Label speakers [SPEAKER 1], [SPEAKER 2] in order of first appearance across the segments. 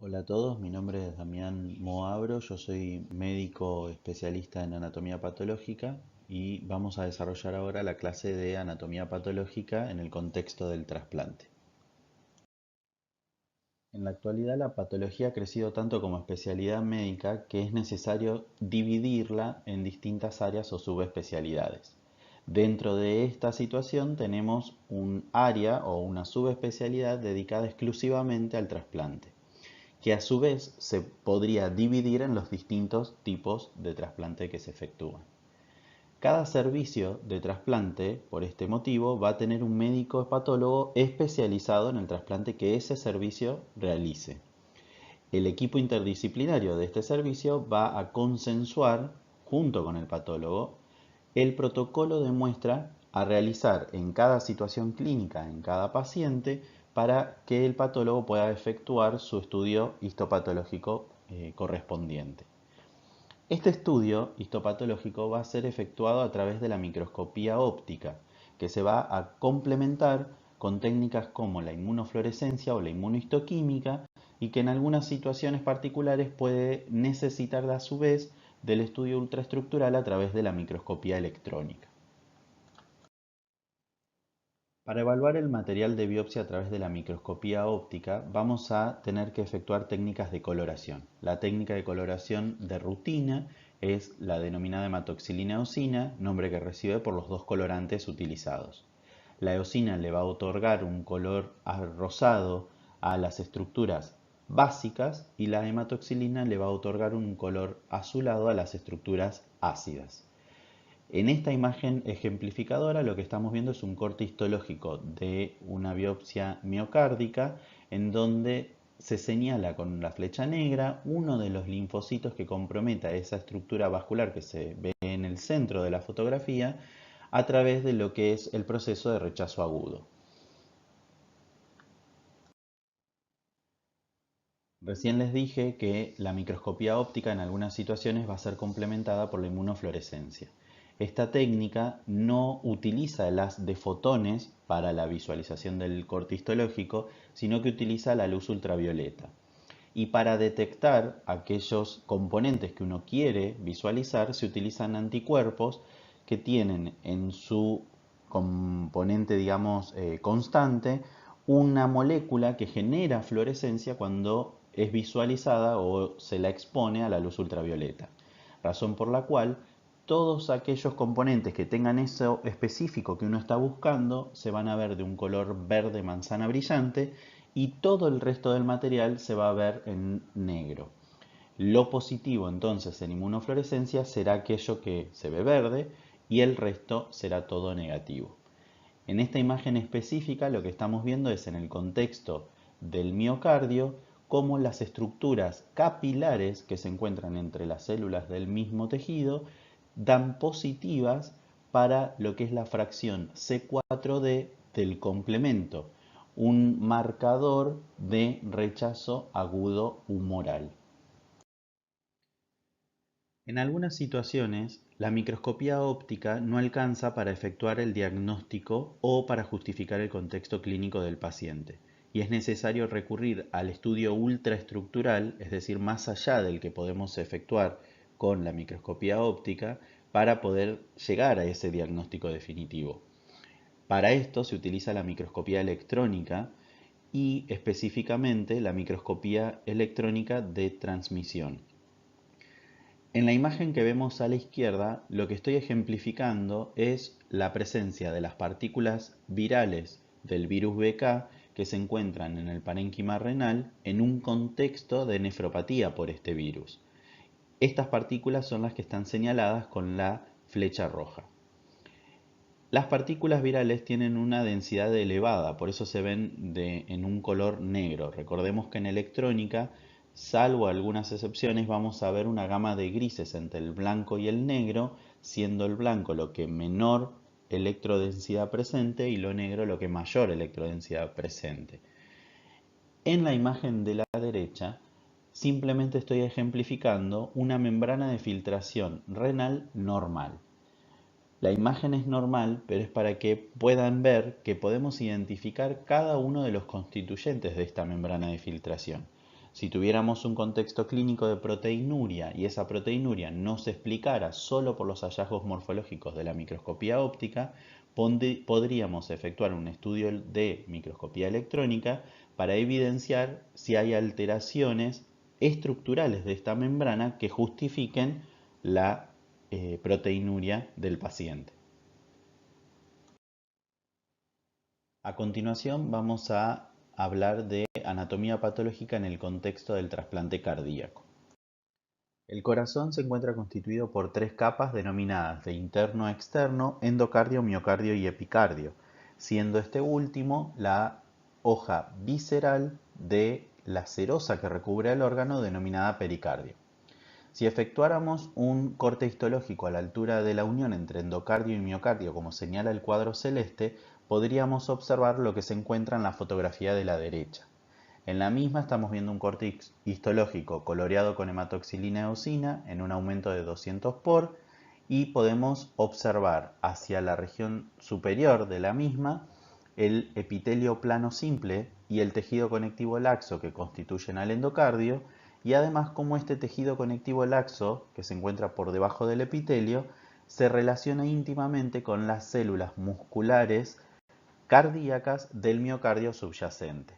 [SPEAKER 1] Hola a todos, mi nombre es Damián Moabro, yo soy médico especialista en anatomía patológica y vamos a desarrollar ahora la clase de anatomía patológica en el contexto del trasplante. En la actualidad la patología ha crecido tanto como especialidad médica que es necesario dividirla en distintas áreas o subespecialidades. Dentro de esta situación tenemos un área o una subespecialidad dedicada exclusivamente al trasplante, que a su vez se podría dividir en los distintos tipos de trasplante que se efectúan. Cada servicio de trasplante, por este motivo, va a tener un médico hepatólogo especializado en el trasplante que ese servicio realice. El equipo interdisciplinario de este servicio va a consensuar, junto con el patólogo, el protocolo de muestra a realizar en cada situación clínica, en cada paciente, para que el patólogo pueda efectuar su estudio histopatológico correspondiente. Este estudio histopatológico va a ser efectuado a través de la microscopía óptica, que se va a complementar con técnicas como la inmunofluorescencia o la inmunohistoquímica y que en algunas situaciones particulares puede necesitar a su vez del estudio ultraestructural a través de la microscopía electrónica. Para evaluar el material de biopsia a través de la microscopía óptica, vamos a tener que efectuar técnicas de coloración. La técnica de coloración de rutina es la denominada hematoxilina eosina, nombre que recibe por los dos colorantes utilizados. La eosina le va a otorgar un color rosado a las estructuras básicas y la hematoxilina le va a otorgar un color azulado a las estructuras ácidas. En esta imagen ejemplificadora lo que estamos viendo es un corte histológico de una biopsia miocárdica en donde se señala con la flecha negra uno de los linfocitos que comprometa esa estructura vascular que se ve en el centro de la fotografía a través de lo que es el proceso de rechazo agudo. Recién les dije que la microscopía óptica en algunas situaciones va a ser complementada por la inmunofluorescencia. Esta técnica no utiliza el haz de fotones para la visualización del corte histológico, sino que utiliza la luz ultravioleta. Y para detectar aquellos componentes que uno quiere visualizar, se utilizan anticuerpos que tienen en su componente, digamos, constante, una molécula que genera fluorescencia cuando es visualizada o se la expone a la luz ultravioleta. Razón por la cual todos aquellos componentes que tengan eso específico que uno está buscando se van a ver de un color verde manzana brillante y todo el resto del material se va a ver en negro. Lo positivo entonces en inmunofluorescencia será aquello que se ve verde y el resto será todo negativo. En esta imagen específica lo que estamos viendo es en el contexto del miocardio cómo las estructuras capilares que se encuentran entre las células del mismo tejido dan positivas para lo que es la fracción C4D del complemento, un marcador de rechazo agudo humoral. En algunas situaciones, la microscopía óptica no alcanza para efectuar el diagnóstico o para justificar el contexto clínico del paciente, y es necesario recurrir al estudio ultraestructural, es decir, más allá del que podemos efectuar con la microscopía óptica, para poder llegar a ese diagnóstico definitivo. Para esto se utiliza la microscopía electrónica y específicamente la microscopía electrónica de transmisión. En la imagen que vemos a la izquierda, lo que estoy ejemplificando es la presencia de las partículas virales del virus BK que se encuentran en el parénquima renal en un contexto de nefropatía por este virus. Estas partículas son las que están señaladas con la flecha roja. Las partículas virales tienen una densidad elevada, por eso se ven en un color negro. Recordemos que en electrónica, salvo algunas excepciones, vamos a ver una gama de grises entre el blanco y el negro, siendo el blanco lo que menor electrodensidad presente y lo negro lo que mayor electrodensidad presente. En la imagen de la derecha, simplemente estoy ejemplificando una membrana de filtración renal normal. La imagen es normal, pero es para que puedan ver que podemos identificar cada uno de los constituyentes de esta membrana de filtración. Si tuviéramos un contexto clínico de proteinuria y esa proteinuria no se explicara solo por los hallazgos morfológicos de la microscopía óptica, podríamos efectuar un estudio de microscopía electrónica para evidenciar si hay alteraciones estructurales de esta membrana que justifiquen la proteinuria del paciente. A continuación vamos a hablar de anatomía patológica en el contexto del trasplante cardíaco. El corazón se encuentra constituido por tres capas denominadas de interno a externo, endocardio, miocardio y epicardio, siendo este último la hoja visceral de la serosa que recubre el órgano denominada pericardio. Si efectuáramos un corte histológico a la altura de la unión entre endocardio y miocardio, como señala el cuadro celeste, podríamos observar lo que se encuentra en la fotografía de la derecha. En la misma estamos viendo un corte histológico coloreado con hematoxilina eosina en un aumento de 200 por y podemos observar hacia la región superior de la misma el epitelio plano simple y el tejido conectivo laxo que constituyen al endocardio, y además cómo este tejido conectivo laxo, que se encuentra por debajo del epitelio, se relaciona íntimamente con las células musculares cardíacas del miocardio subyacente.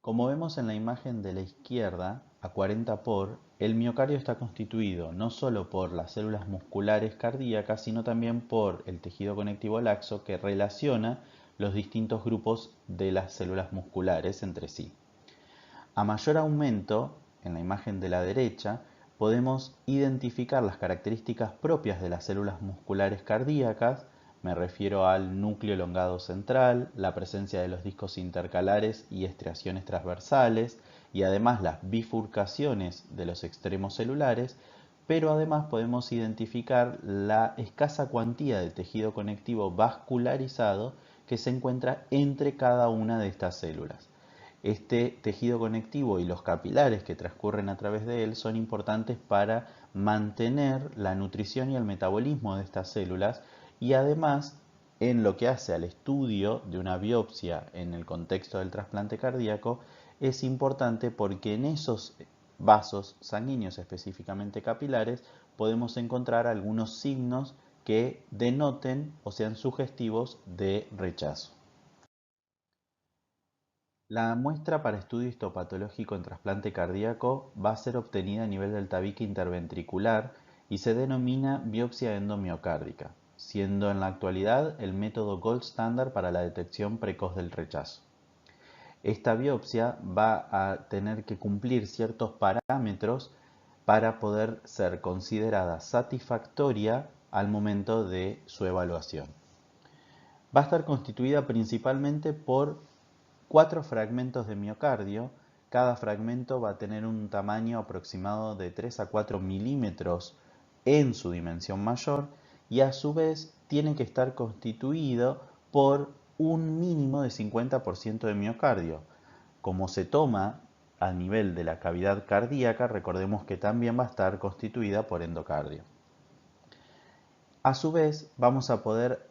[SPEAKER 1] Como vemos en la imagen de la izquierda, a 40 por, el miocardio está constituido no solo por las células musculares cardíacas, sino también por el tejido conectivo laxo que relaciona los distintos grupos de las células musculares entre sí. A mayor aumento, en la imagen de la derecha, podemos identificar las características propias de las células musculares cardíacas. Me refiero al núcleo elongado central, la presencia de los discos intercalares y estriaciones transversales, y además las bifurcaciones de los extremos celulares, pero además podemos identificar la escasa cuantía de tejido conectivo vascularizado que se encuentra entre cada una de estas células. Este tejido conectivo y los capilares que transcurren a través de él son importantes para mantener la nutrición y el metabolismo de estas células, y además en lo que hace al estudio de una biopsia en el contexto del trasplante cardíaco es importante porque en esos vasos sanguíneos, específicamente capilares, podemos encontrar algunos signos que denoten o sean sugestivos de rechazo. La muestra para estudio histopatológico en trasplante cardíaco va a ser obtenida a nivel del tabique interventricular y se denomina biopsia endomiocárdica, siendo en la actualidad el método gold standard para la detección precoz del rechazo. Esta biopsia va a tener que cumplir ciertos parámetros para poder ser considerada satisfactoria al momento de su evaluación. Va a estar constituida principalmente por 4 fragmentos de miocardio. Cada fragmento va a tener un tamaño aproximado de 3 a 4 milímetros en su dimensión mayor, y a su vez tiene que estar constituido por un mínimo de 50% de miocardio. Como se toma a nivel de la cavidad cardíaca, recordemos que también va a estar constituida por endocardio. A su vez vamos a poder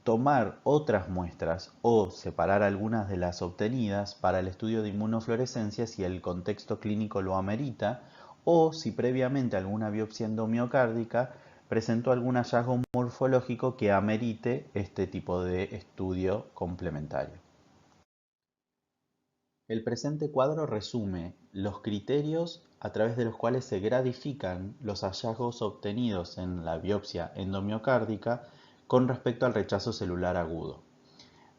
[SPEAKER 1] tomar otras muestras o separar algunas de las obtenidas para el estudio de inmunofluorescencia si el contexto clínico lo amerita, o si previamente alguna biopsia endomiocárdica presentó algún hallazgo morfológico que amerite este tipo de estudio complementario. El presente cuadro resume los criterios a través de los cuales se gradifican los hallazgos obtenidos en la biopsia endomiocárdica con respecto al rechazo celular agudo.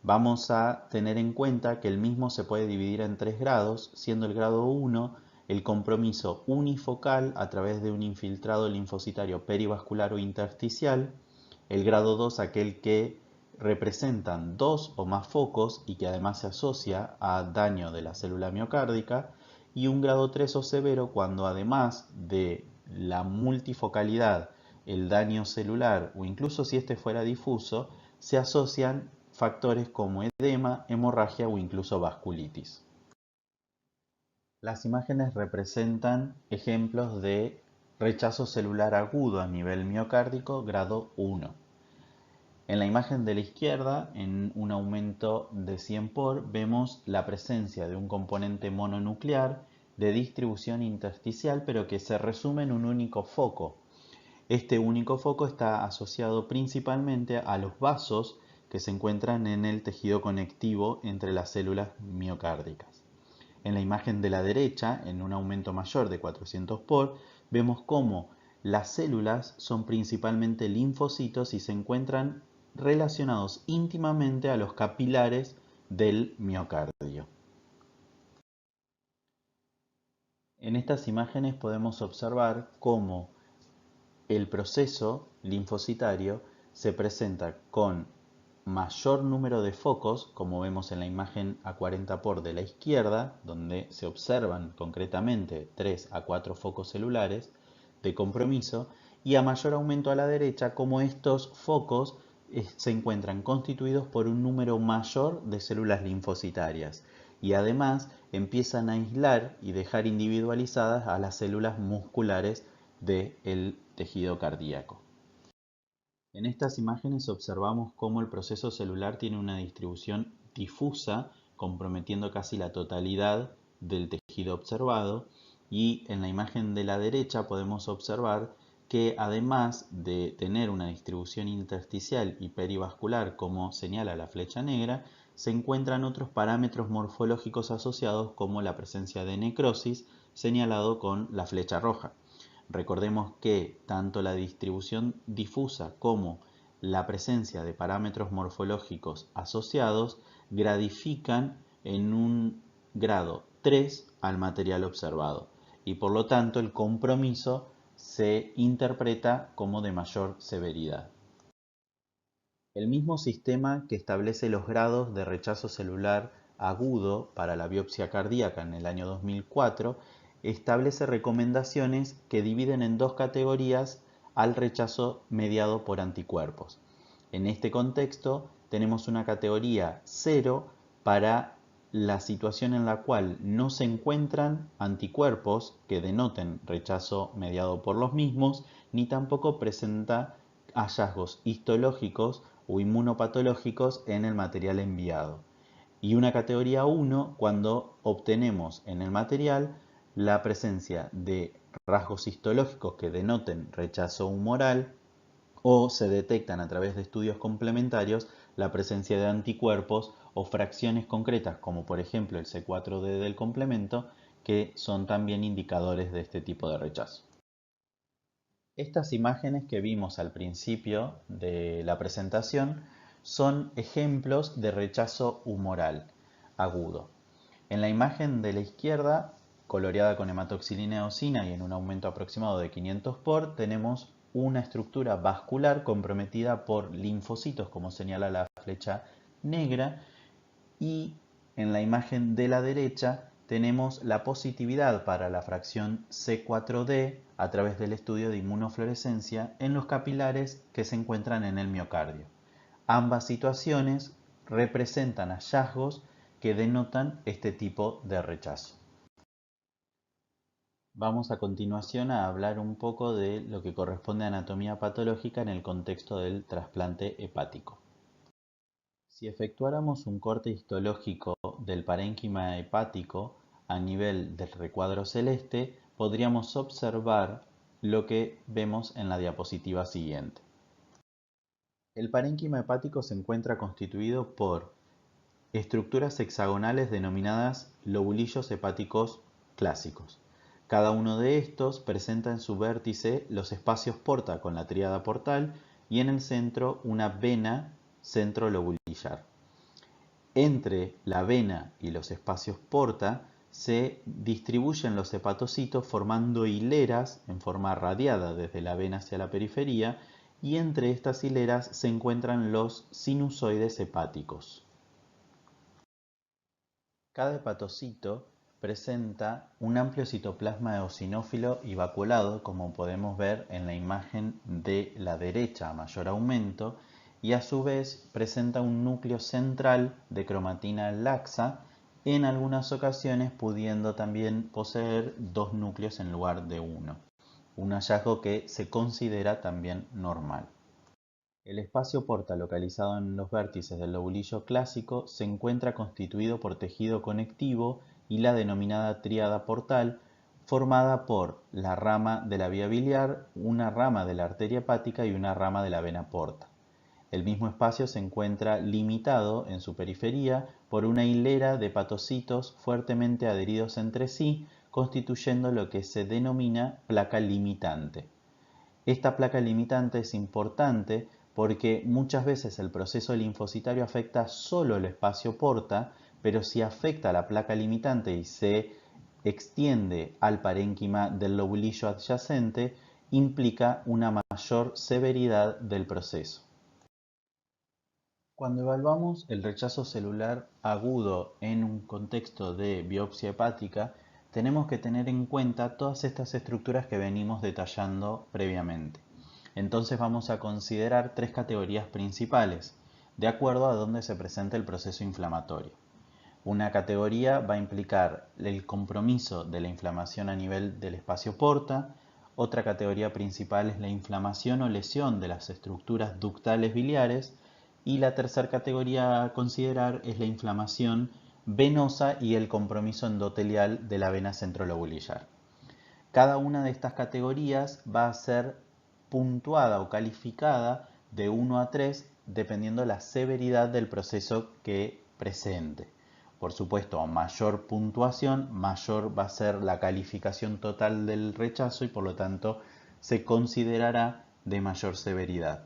[SPEAKER 1] Vamos a tener en cuenta que el mismo se puede dividir en 3 grados, siendo el grado 1 el compromiso unifocal a través de un infiltrado linfocitario perivascular o intersticial, el grado 2 aquel que representan 2 o más focos y que además se asocia a daño de la célula miocárdica, y un grado 3 o severo cuando además de la multifocalidad, el daño celular o incluso si este fuera difuso, se asocian factores como edema, hemorragia o incluso vasculitis. Las imágenes representan ejemplos de rechazo celular agudo a nivel miocárdico grado 1. En la imagen de la izquierda, en un aumento de 100 por, vemos la presencia de un componente mononuclear de distribución intersticial, pero que se resume en un único foco. Este único foco está asociado principalmente a los vasos que se encuentran en el tejido conectivo entre las células miocárdicas. En la imagen de la derecha, en un aumento mayor de 400 por, vemos cómo las células son principalmente linfocitos y se encuentran relacionados íntimamente a los capilares del miocardio. En estas imágenes podemos observar cómo el proceso linfocitario se presenta con mayor número de focos, como vemos en la imagen a 40 por de la izquierda, donde se observan concretamente 3 a 4 focos celulares de compromiso, y a mayor aumento a la derecha, como estos focos se encuentran constituidos por un número mayor de células linfocitarias y además empiezan a aislar y dejar individualizadas a las células musculares del tejido cardíaco. En estas imágenes observamos cómo el proceso celular tiene una distribución difusa, comprometiendo casi la totalidad del tejido observado, y en la imagen de la derecha podemos observar que además de tener una distribución intersticial y perivascular, como señala la flecha negra, se encuentran otros parámetros morfológicos asociados, como la presencia de necrosis, señalado con la flecha roja. Recordemos que tanto la distribución difusa como la presencia de parámetros morfológicos asociados gradifican en un grado 3 al material observado y por lo tanto el compromiso se interpreta como de mayor severidad. El mismo sistema que establece los grados de rechazo celular agudo para la biopsia cardíaca en el año 2004 establece recomendaciones que dividen en dos categorías al rechazo mediado por anticuerpos. En este contexto tenemos una categoría 0 para la situación en la cual no se encuentran anticuerpos que denoten rechazo mediado por los mismos, ni tampoco presenta hallazgos histológicos o inmunopatológicos en el material enviado. Y una categoría 1 cuando obtenemos en el material la presencia de rasgos histológicos que denoten rechazo humoral o se detectan a través de estudios complementarios la presencia de anticuerpos o fracciones concretas, como por ejemplo el C4d del complemento, que son también indicadores de este tipo de rechazo. Estas imágenes que vimos al principio de la presentación son ejemplos de rechazo humoral agudo. En la imagen de la izquierda, coloreada con hematoxilina eosina y en un aumento aproximado de 500 por, tenemos una estructura vascular comprometida por linfocitos, como señala la flecha negra, y en la imagen de la derecha tenemos la positividad para la fracción C4d a través del estudio de inmunofluorescencia en los capilares que se encuentran en el miocardio. Ambas situaciones representan hallazgos que denotan este tipo de rechazo. Vamos a continuación a hablar un poco de lo que corresponde a anatomía patológica en el contexto del trasplante hepático. Si efectuáramos un corte histológico del parénquima hepático a nivel del recuadro celeste, podríamos observar lo que vemos en la diapositiva siguiente. El parénquima hepático se encuentra constituido por estructuras hexagonales denominadas lobulillos hepáticos clásicos. Cada uno de estos presenta en su vértice los espacios porta con la tríada portal y en el centro una vena centrolobulillar. Entre la vena y los espacios porta se distribuyen los hepatocitos formando hileras en forma radiada desde la vena hacia la periferia, y entre estas hileras se encuentran los sinusoides hepáticos. Cada hepatocito presenta un amplio citoplasma eosinófilo y vaculado, como podemos ver en la imagen de la derecha a mayor aumento, y a su vez presenta un núcleo central de cromatina laxa, en algunas ocasiones pudiendo también poseer dos núcleos en lugar de uno, un hallazgo que se considera también normal. El espacio porta localizado en los vértices del lobulillo clásico se encuentra constituido por tejido conectivo y la denominada tríada portal, formada por la rama de la vía biliar, una rama de la arteria hepática y una rama de la vena porta. El mismo espacio se encuentra limitado en su periferia por una hilera de hepatocitos fuertemente adheridos entre sí, constituyendo lo que se denomina placa limitante. Esta placa limitante es importante porque muchas veces el proceso linfocitario afecta solo el espacio porta, pero si afecta a la placa limitante y se extiende al parénquima del lobulillo adyacente, implica una mayor severidad del proceso. Cuando evaluamos el rechazo celular agudo en un contexto de biopsia hepática, tenemos que tener en cuenta todas estas estructuras que venimos detallando previamente. Entonces vamos a considerar tres categorías principales, de acuerdo a dónde se presenta el proceso inflamatorio. Una categoría va a implicar el compromiso de la inflamación a nivel del espacio porta. Otra categoría principal es la inflamación o lesión de las estructuras ductales biliares. Y la tercera categoría a considerar es la inflamación venosa y el compromiso endotelial de la vena centrolobulillar. Cada una de estas categorías va a ser puntuada o calificada de 1 a 3 dependiendo la severidad del proceso que presente. Por supuesto, a mayor puntuación, mayor va a ser la calificación total del rechazo y por lo tanto se considerará de mayor severidad.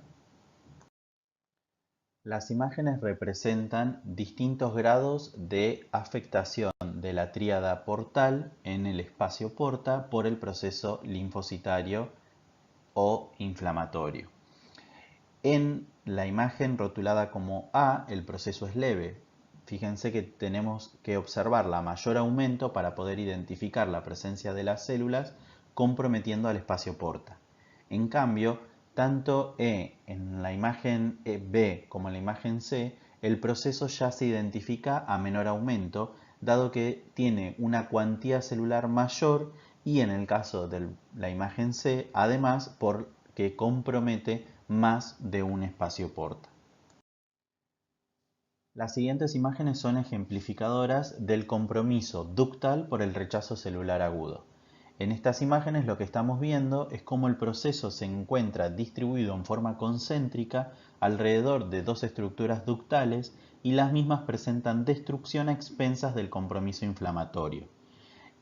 [SPEAKER 1] Las imágenes representan distintos grados de afectación de la tríada portal en el espacio porta por el proceso linfocitario o inflamatorio. En la imagen rotulada como A, el proceso es leve. Fíjense que tenemos que observar la mayor aumento para poder identificar la presencia de las células comprometiendo al espacio porta. En cambio, tanto en la imagen B como en la imagen C, el proceso ya se identifica a menor aumento, dado que tiene una cuantía celular mayor y en el caso de la imagen C, además, porque compromete más de un espacio porta. Las siguientes imágenes son ejemplificadoras del compromiso ductal por el rechazo celular agudo. En estas imágenes lo que estamos viendo es cómo el proceso se encuentra distribuido en forma concéntrica alrededor de dos estructuras ductales y las mismas presentan destrucción a expensas del compromiso inflamatorio.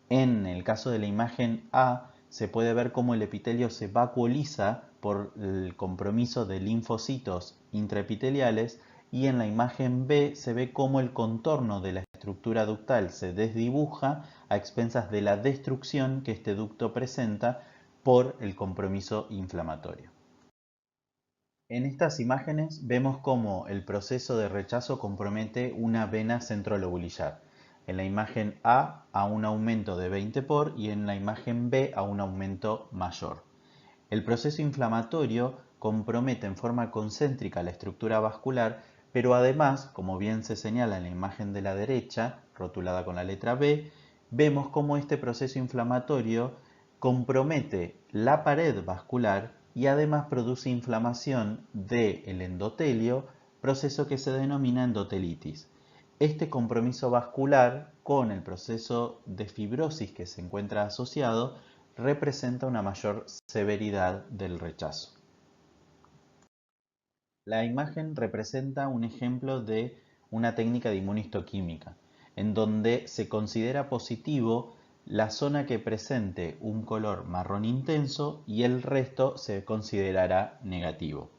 [SPEAKER 1] En el caso de la imagen A se puede ver cómo el epitelio se vacuoliza por el compromiso de linfocitos intraepiteliales y en la imagen B se ve cómo el contorno de la estructura ductal se desdibuja a expensas de la destrucción que este ducto presenta por el compromiso inflamatorio. En estas imágenes vemos cómo el proceso de rechazo compromete una vena centrolobulillar. En la imagen A un aumento de 20 por y en la imagen B a un aumento mayor. El proceso inflamatorio compromete en forma concéntrica la estructura vascular, pero además, como bien se señala en la imagen de la derecha, rotulada con la letra B, vemos cómo este proceso inflamatorio compromete la pared vascular y además produce inflamación del endotelio, proceso que se denomina endotelitis. Este compromiso vascular con el proceso de fibrosis que se encuentra asociado representa una mayor severidad del rechazo. La imagen representa un ejemplo de una técnica de inmunistoquímica, en donde se considera positivo la zona que presente un color marrón intenso y el resto se considerará negativo.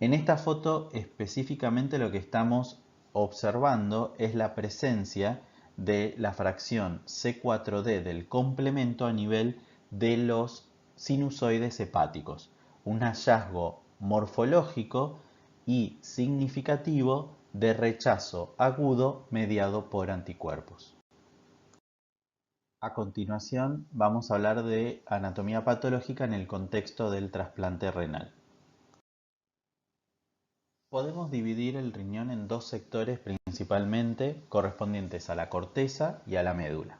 [SPEAKER 1] En esta foto específicamente lo que estamos observando es la presencia de la fracción C4D del complemento a nivel de los sinusoides hepáticos, un hallazgo morfológico y significativo de rechazo agudo mediado por anticuerpos. A continuación vamos a hablar de anatomía patológica en el contexto del trasplante renal. Podemos dividir el riñón en dos sectores principalmente correspondientes a la corteza y a la médula.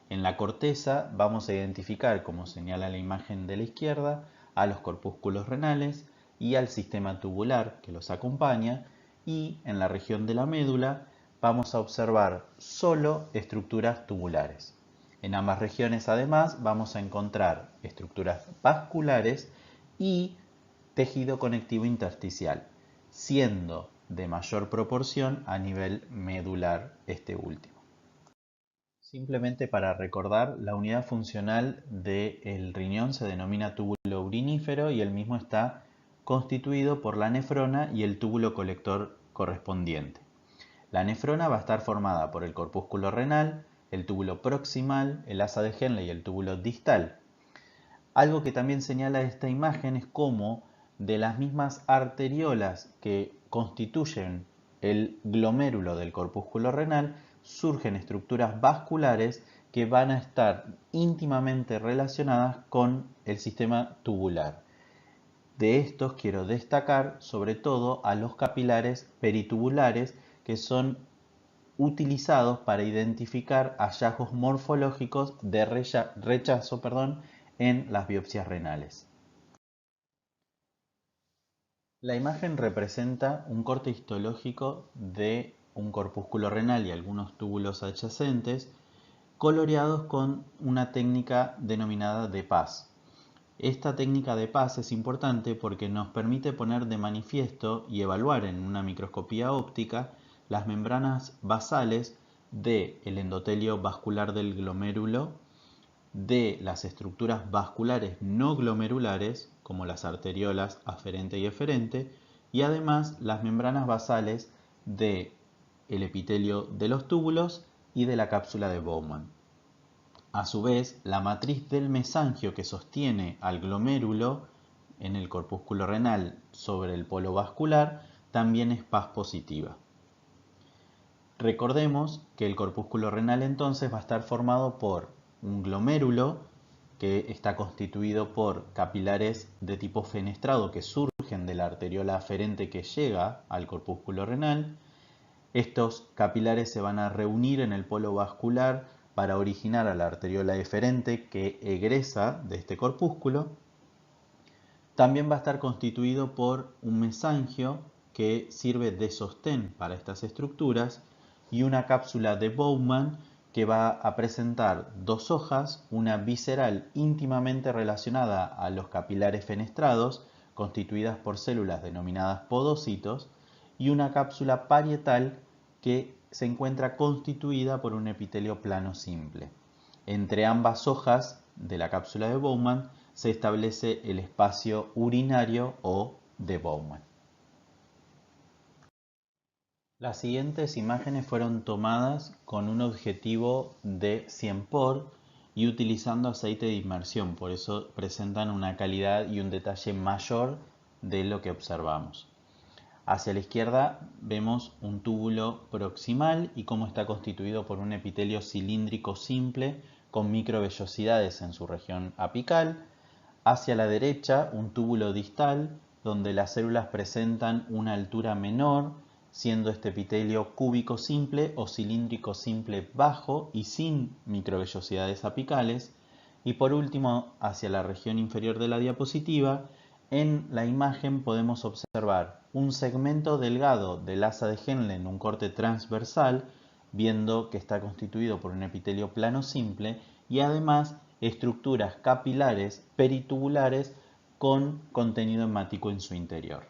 [SPEAKER 1] En la corteza vamos a identificar, como señala la imagen de la izquierda, a los corpúsculos renales y al sistema tubular que los acompaña, y en la región de la médula vamos a observar solo estructuras tubulares. En ambas regiones además vamos a encontrar estructuras vasculares y tejido conectivo intersticial, siendo de mayor proporción a nivel medular este último. Simplemente para recordar, la unidad funcional del riñón se denomina túbulo urinífero y el mismo está constituido por la nefrona y el túbulo colector correspondiente. La nefrona va a estar formada por el corpúsculo renal, el túbulo proximal, el asa de Henle y el túbulo distal. Algo que también señala esta imagen es cómo de las mismas arteriolas que constituyen el glomérulo del corpúsculo renal surgen estructuras vasculares que van a estar íntimamente relacionadas con el sistema tubular. De estos quiero destacar sobre todo a los capilares peritubulares, que son utilizados para identificar hallazgos morfológicos de rechazo en las biopsias renales. La imagen representa un corte histológico de un corpúsculo renal y algunos túbulos adyacentes coloreados con una técnica denominada de Paz. Esta técnica de Paz es importante porque nos permite poner de manifiesto y evaluar en una microscopía óptica las membranas basales del endotelio vascular del glomérulo, de las estructuras vasculares no glomerulares, como las arteriolas aferente y eferente, y además las membranas basales del epitelio de los túbulos y de la cápsula de Bowman. A su vez, la matriz del mesangio que sostiene al glomérulo en el corpúsculo renal sobre el polo vascular también es Paz positiva. Recordemos que el corpúsculo renal entonces va a estar formado por un glomérulo que está constituido por capilares de tipo fenestrado que surgen de la arteriola aferente que llega al corpúsculo renal. Estos capilares se van a reunir en el polo vascular para originar a la arteriola eferente que egresa de este corpúsculo. También va a estar constituido por un mesangio que sirve de sostén para estas estructuras y una cápsula de Bowman que va a presentar dos hojas, una visceral íntimamente relacionada a los capilares fenestrados, constituidas por células denominadas podocitos, y una cápsula parietal que se encuentra constituida por un epitelio plano simple. Entre ambas hojas de la cápsula de Bowman se establece el espacio urinario o de Bowman. Las siguientes imágenes fueron tomadas con un objetivo de 100 por y utilizando aceite de inmersión, por eso presentan una calidad y un detalle mayor de lo que observamos. Hacia la izquierda vemos un túbulo proximal y cómo está constituido por un epitelio cilíndrico simple con microvellosidades en su región apical. Hacia la derecha un túbulo distal donde las células presentan una altura menor, siendo este epitelio cúbico simple o cilíndrico simple bajo y sin microvellosidades apicales. Y por último, hacia la región inferior de la diapositiva, en la imagen podemos observar un segmento delgado del asa de Henle en un corte transversal, viendo que está constituido por un epitelio plano simple y además estructuras capilares peritubulares con contenido hemático en su interior.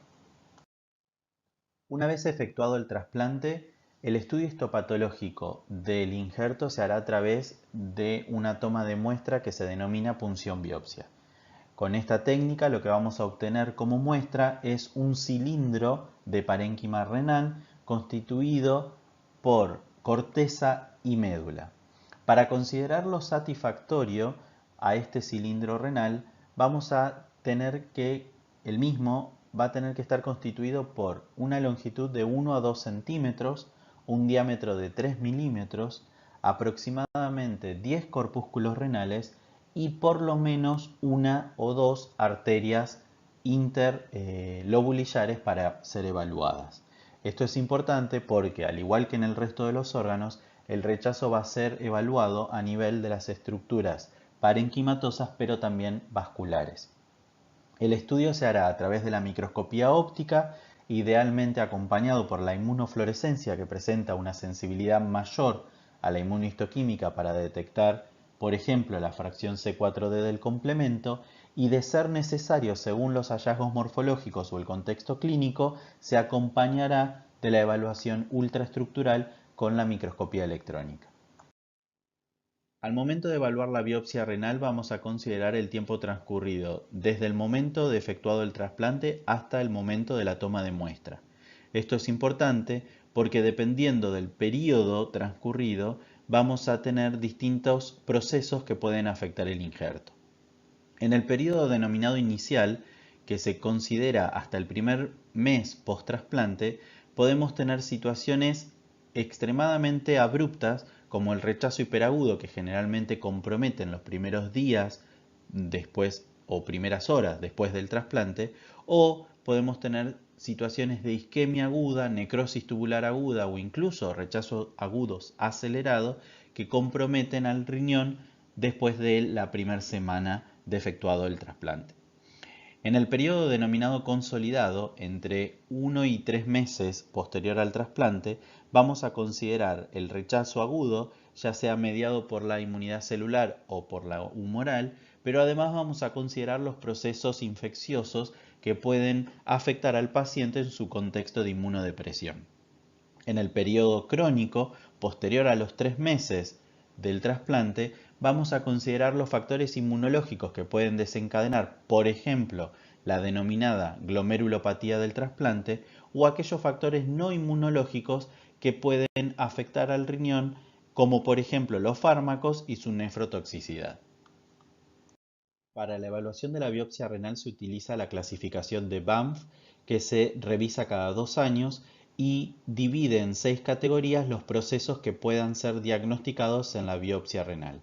[SPEAKER 1] Una vez efectuado el trasplante, el estudio histopatológico del injerto se hará a través de una toma de muestra que se denomina punción biopsia. Con esta técnica lo que vamos a obtener como muestra es un cilindro de parénquima renal constituido por corteza y médula. Para considerarlo satisfactorio a este cilindro renal, vamos a tener que el mismo va a tener que estar constituido por una longitud de 1 a 2 centímetros, un diámetro de 3 milímetros, aproximadamente 10 corpúsculos renales y por lo menos una o dos arterias interlobulillares para ser evaluadas. Esto es importante porque, al igual que en el resto de los órganos, el rechazo va a ser evaluado a nivel de las estructuras parenquimatosas pero también vasculares. El estudio se hará a través de la microscopía óptica, idealmente acompañado por la inmunofluorescencia, que presenta una sensibilidad mayor a la inmunohistoquímica para detectar, por ejemplo, la fracción C4d del complemento, y de ser necesario, según los hallazgos morfológicos o el contexto clínico, se acompañará de la evaluación ultraestructural con la microscopía electrónica. Al momento de evaluar la biopsia renal vamos a considerar el tiempo transcurrido desde el momento de efectuado el trasplante hasta el momento de la toma de muestra. Esto es importante porque dependiendo del periodo transcurrido vamos a tener distintos procesos que pueden afectar el injerto. En el periodo denominado inicial, que se considera hasta el primer mes post-trasplante, podemos tener situaciones extremadamente abruptas como el rechazo hiperagudo, que generalmente compromete en los primeros días después o primeras horas después del trasplante, o podemos tener situaciones de isquemia aguda, necrosis tubular aguda o incluso rechazos agudos acelerados que comprometen al riñón después de la primera semana de efectuado el trasplante. En el periodo denominado consolidado, entre 1 y 3 meses posterior al trasplante, vamos a considerar el rechazo agudo, ya sea mediado por la inmunidad celular o por la humoral, pero además vamos a considerar los procesos infecciosos que pueden afectar al paciente en su contexto de inmunodepresión. En el periodo crónico, posterior a los 3 meses del trasplante, vamos a considerar los factores inmunológicos que pueden desencadenar, por ejemplo, la denominada glomerulopatía del trasplante o aquellos factores no inmunológicos que pueden afectar al riñón, como por ejemplo los fármacos y su nefrotoxicidad. Para la evaluación de la biopsia renal se utiliza la clasificación de Banff, que se revisa cada 2 años y divide en 6 categorías los procesos que puedan ser diagnosticados en la biopsia renal.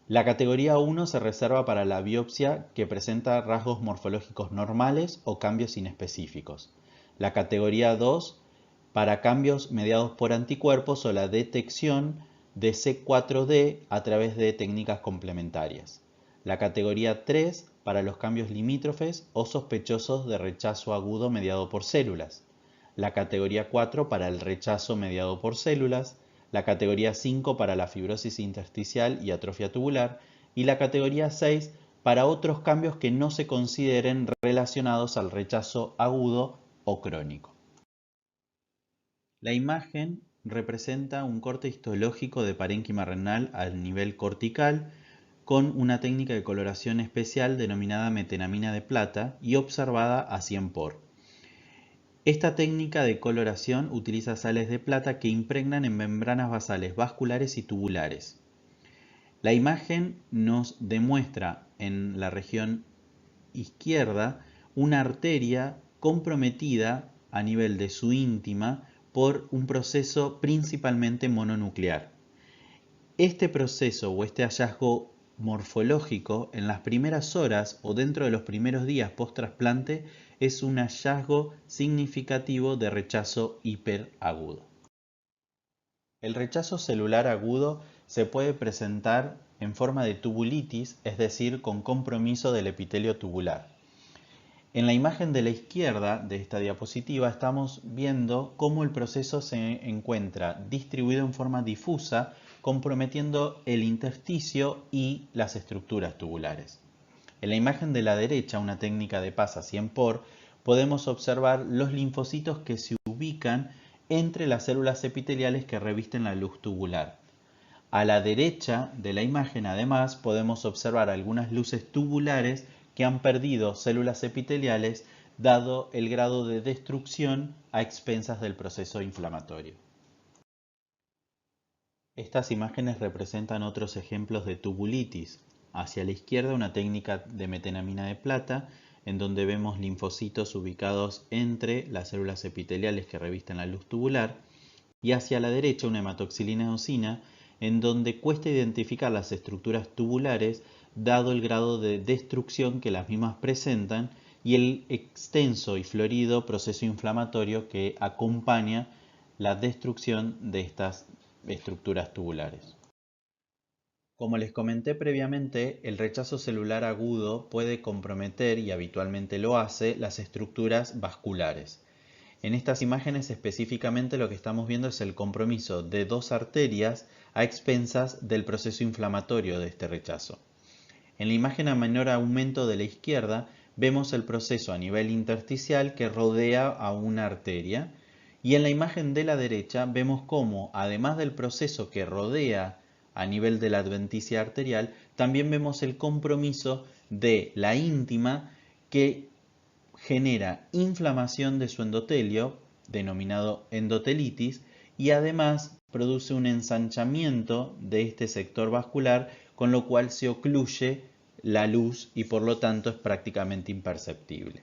[SPEAKER 1] La categoría 1 se reserva para la biopsia que presenta rasgos morfológicos normales o cambios inespecíficos. La categoría 2 para cambios mediados por anticuerpos o la detección de C4d a través de técnicas complementarias. La categoría 3 para los cambios limítrofes o sospechosos de rechazo agudo mediado por células. La categoría 4 para el rechazo mediado por células. La categoría 5 para la fibrosis intersticial y atrofia tubular, y la categoría 6 para otros cambios que no se consideren relacionados al rechazo agudo o crónico. La imagen representa un corte histológico de parénquima renal a nivel cortical con una técnica de coloración especial denominada metenamina de plata y observada a 100 por. Esta técnica de coloración utiliza sales de plata que impregnan en membranas basales vasculares y tubulares. La imagen nos demuestra en la región izquierda una arteria comprometida a nivel de su íntima por un proceso principalmente mononuclear. Este proceso o este hallazgo morfológico en las primeras horas o dentro de los primeros días post-trasplante es un hallazgo significativo de rechazo hiperagudo. El rechazo celular agudo se puede presentar en forma de tubulitis, es decir, con compromiso del epitelio tubular. En la imagen de la izquierda de esta diapositiva estamos viendo cómo el proceso se encuentra distribuido en forma difusa, comprometiendo el intersticio y las estructuras tubulares. En la imagen de la derecha, una técnica de PASA 100 por, podemos observar los linfocitos que se ubican entre las células epiteliales que revisten la luz tubular. A la derecha de la imagen, además, podemos observar algunas luces tubulares que han perdido células epiteliales dado el grado de destrucción a expensas del proceso inflamatorio. Estas imágenes representan otros ejemplos de tubulitis. Hacia la izquierda una técnica de metenamina de plata, en donde vemos linfocitos ubicados entre las células epiteliales que revisten la luz tubular, y hacia la derecha una hematoxilina eosina, en donde cuesta identificar las estructuras tubulares dado el grado de destrucción que las mismas presentan y el extenso y florido proceso inflamatorio que acompaña la destrucción de estas estructuras tubulares. Como les comenté previamente, el rechazo celular agudo puede comprometer, y habitualmente lo hace, las estructuras vasculares. En estas imágenes específicamente lo que estamos viendo es el compromiso de dos arterias a expensas del proceso inflamatorio de este rechazo. En la imagen a menor aumento de la izquierda vemos el proceso a nivel intersticial que rodea a una arteria, y en la imagen de la derecha vemos cómo, además del proceso que rodea a nivel de la adventicia arterial, también vemos el compromiso de la íntima que genera inflamación de su endotelio, denominado endotelitis, y además produce un ensanchamiento de este sector vascular, con lo cual se ocluye la luz y por lo tanto es prácticamente imperceptible.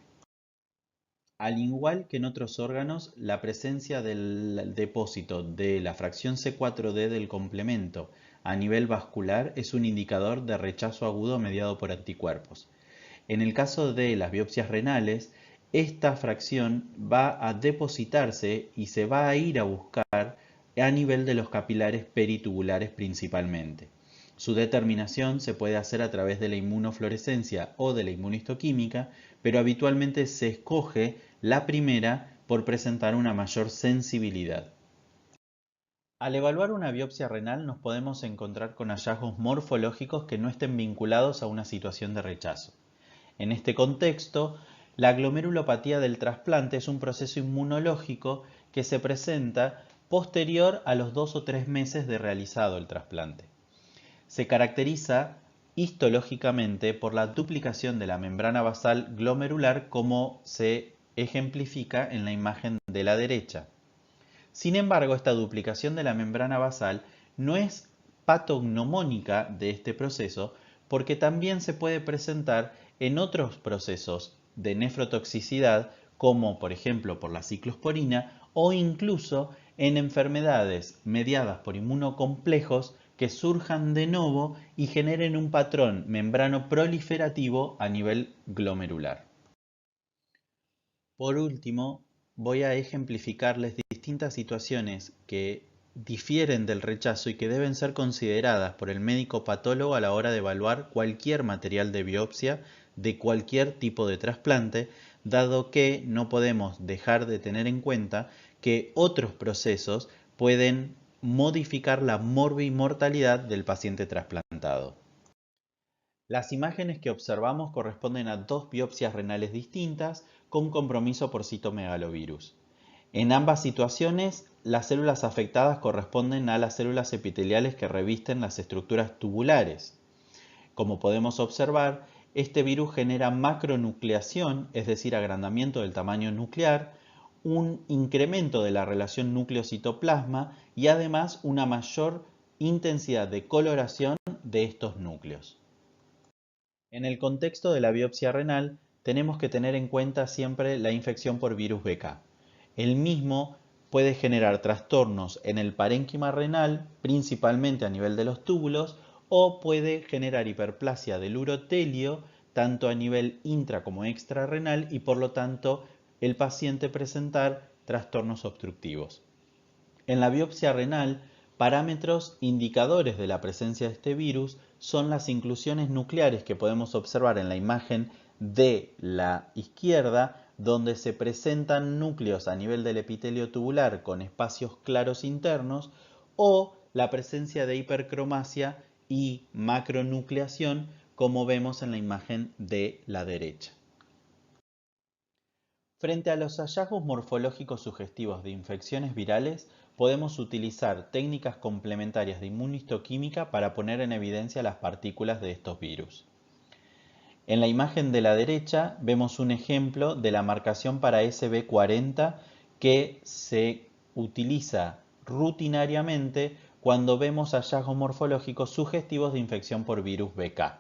[SPEAKER 1] Al igual que en otros órganos, la presencia del depósito de la fracción C4d del complemento a nivel vascular es un indicador de rechazo agudo mediado por anticuerpos. En el caso de las biopsias renales, esta fracción va a depositarse y se va a ir a buscar a nivel de los capilares peritubulares principalmente. Su determinación se puede hacer a través de la inmunofluorescencia o de la inmunistoquímica, pero habitualmente se escoge la primera por presentar una mayor sensibilidad. Al evaluar una biopsia renal nos podemos encontrar con hallazgos morfológicos que no estén vinculados a una situación de rechazo. En este contexto, la glomerulopatía del trasplante es un proceso inmunológico que se presenta posterior a los 2 o 3 meses de realizado el trasplante. Se caracteriza histológicamente por la duplicación de la membrana basal glomerular, como se ejemplifica en la imagen de la derecha. Sin embargo, esta duplicación de la membrana basal no es patognomónica de este proceso, porque también se puede presentar en otros procesos de nefrotoxicidad, como por ejemplo por la ciclosporina, o incluso en enfermedades mediadas por inmunocomplejos que surjan de nuevo y generen un patrón membrano proliferativo a nivel glomerular. Por último, voy a ejemplificarles distintas situaciones que difieren del rechazo y que deben ser consideradas por el médico patólogo a la hora de evaluar cualquier material de biopsia de cualquier tipo de trasplante, dado que no podemos dejar de tener en cuenta que otros procesos pueden modificar la morbimortalidad del paciente trasplantado. Las imágenes que observamos corresponden a dos biopsias renales distintas con compromiso por citomegalovirus. En ambas situaciones, las células afectadas corresponden a las células epiteliales que revisten las estructuras tubulares. Como podemos observar, este virus genera macronucleación, es decir, agrandamiento del tamaño nuclear, un incremento de la relación núcleo-citoplasma y además una mayor intensidad de coloración de estos núcleos. En el contexto de la biopsia renal, tenemos que tener en cuenta siempre la infección por virus BK. El mismo puede generar trastornos en el parénquima renal, principalmente a nivel de los túbulos, o puede generar hiperplasia del urotelio, tanto a nivel intra como extrarrenal, y por lo tanto el paciente presentar trastornos obstructivos. En la biopsia renal, parámetros indicadores de la presencia de este virus son las inclusiones nucleares que podemos observar en la imagen de la izquierda, donde se presentan núcleos a nivel del epitelio tubular con espacios claros internos, o la presencia de hipercromasia y macronucleación, como vemos en la imagen de la derecha. Frente a los hallazgos morfológicos sugestivos de infecciones virales, podemos utilizar técnicas complementarias de inmunistoquímica para poner en evidencia las partículas de estos virus. En la imagen de la derecha vemos un ejemplo de la marcación para SB40 que se utiliza rutinariamente cuando vemos hallazgos morfológicos sugestivos de infección por virus BK.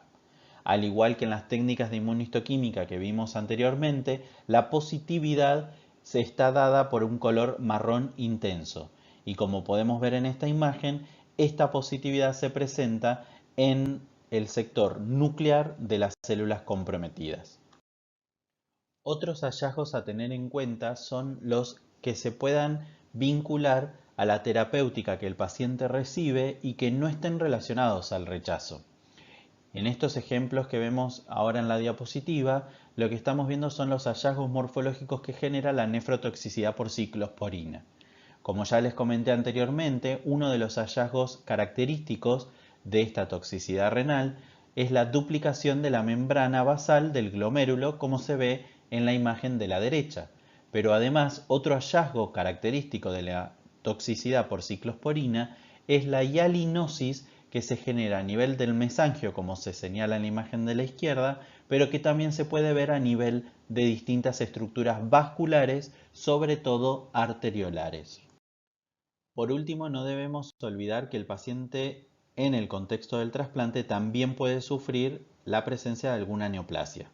[SPEAKER 1] Al igual que en las técnicas de inmunistoquímica que vimos anteriormente, la positividad se está dada por un color marrón intenso. Y como podemos ver en esta imagen, esta positividad se presenta en el sector nuclear de las células comprometidas. Otros hallazgos a tener en cuenta son los que se puedan vincular a la terapéutica que el paciente recibe y que no estén relacionados al rechazo. En estos ejemplos que vemos ahora en la diapositiva, lo que estamos viendo son los hallazgos morfológicos que genera la nefrotoxicidad por ciclosporina. Como ya les comenté anteriormente, uno de los hallazgos característicos de esta toxicidad renal es la duplicación de la membrana basal del glomérulo, como se ve en la imagen de la derecha. Pero además, otro hallazgo característico de la toxicidad por ciclosporina es la hialinosis que se genera a nivel del mesangio, como se señala en la imagen de la izquierda, pero que también se puede ver a nivel de distintas estructuras vasculares, sobre todo arteriolares. Por último, no debemos olvidar que el paciente en el contexto del trasplante también puede sufrir la presencia de alguna neoplasia.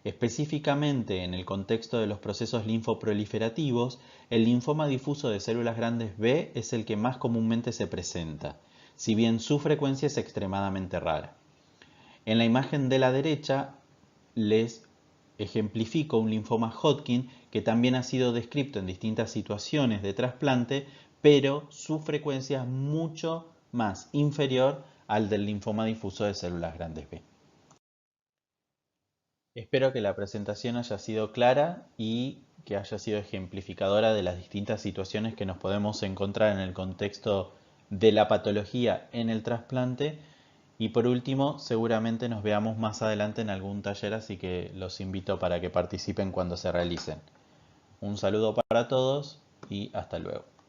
[SPEAKER 1] Específicamente en el contexto de los procesos linfoproliferativos, el linfoma difuso de células grandes B es el que más comúnmente se presenta, si bien su frecuencia es extremadamente rara. En la imagen de la derecha les ejemplifico un linfoma Hodgkin que también ha sido descrito en distintas situaciones de trasplante, pero su frecuencia es mucho más inferior al del linfoma difuso de células grandes B. Espero que la presentación haya sido clara y que haya sido ejemplificadora de las distintas situaciones que nos podemos encontrar en el contexto de la patología en el trasplante. Y por último, seguramente nos veamos más adelante en algún taller, así que los invito para que participen cuando se realicen. Un saludo para todos y hasta luego.